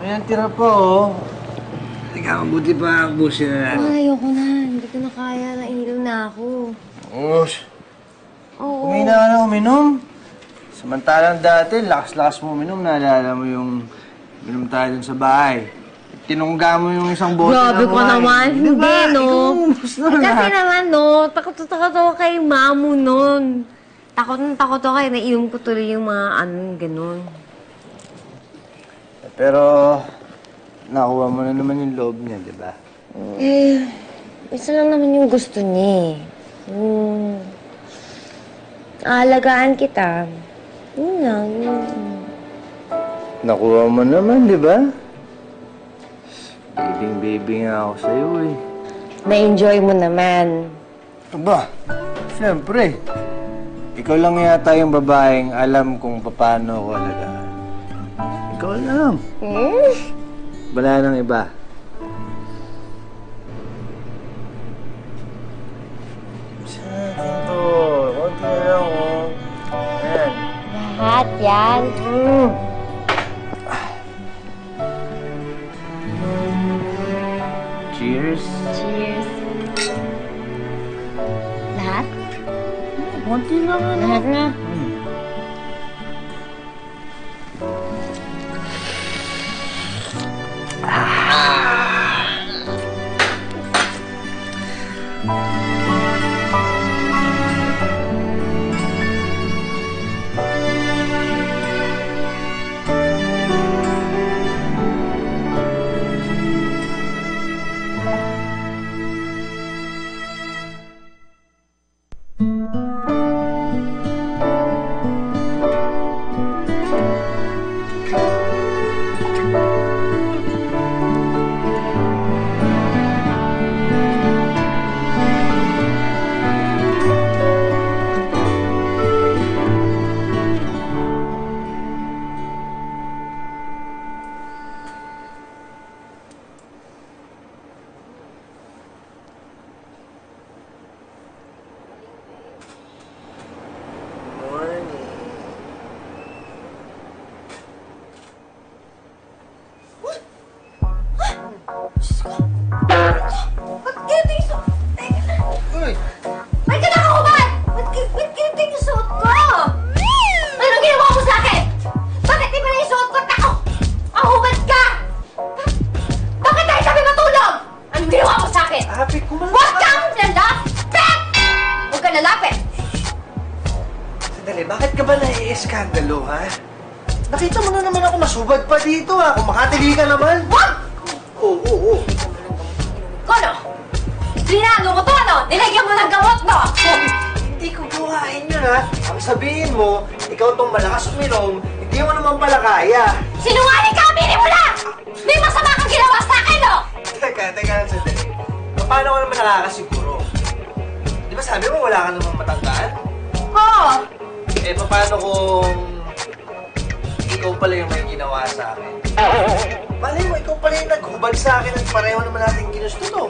Ayan, tira pa, oh. Ikaw, mabuti pa ang busi na. Ayoko na. Hindi ko na kaya. Nahihilo na ako. Us. Oo. Kumina ka na uminom. Samantalang dati, lakas-lakas mo uminom. Naalala mo yung minom tayo dun sa bahay. Tinungga mo yung isang bote Grabe na ko naman. Diba? Hindi, no? Ikaw na Kasi lahat. naman, no? Takot ako kay Mamu nun. Takot ako kay nainom ko tuloy yung mga ganun. Pero, nakuha mo na naman yung loob niya, di ba? Eh, isa lang naman yung gusto niya. Aalagaan kita. Yun lang. Nakuha mo naman, di ba? Baby nga ako sa'yo, eh. Na-enjoy mo naman. Aba, siyempre. Ikaw lang yata yung babaeng alam kung paano ako alagaan. Ikaw lang. Wala nang iba. Sa atin to. Kunti na lang, oh. Ayan. Lahat yan. Cheers. Cheers. Lahat? Kunti lang, ano? Lahat na. Ba't ka nakahubad? Ba't kinitin yung suot ko? Anong ginawa mo sa akin? Bakit di ba na yung suot ko? Tako! Ang hubad ka! Bakit tayo sabi matulog? Anong ginawa mo sa akin? Happy, kumalala. Huwag kang lalapit! Huwag kang lalapit! Sandali, bakit ka ba nai-eskandalo, ha? Nakita mo na naman ako masubad pa dito, ha? Kumakatili ka naman. Huwag! Oo. Kono? Linalo mo to, ano? Nilagyan mo ng gamot, no? Hindi ko gawain yun, ha? Ang sabihin mo, ikaw tong malakas uminom, hindi mo naman pala kaya. Sinungaling ka! Aminin mo na! May masama kang ginawa sa akin, no? Teka lang, sandali. Paano ko naman nakakasiguro? Di ba sabi mo wala ka namang matandaan? Oo! Eh, paano kung ikaw pala yung may ginawa sa akin? Malay mo, ikaw pala yung naghubad sa akin at pareho naman natin ginusto to.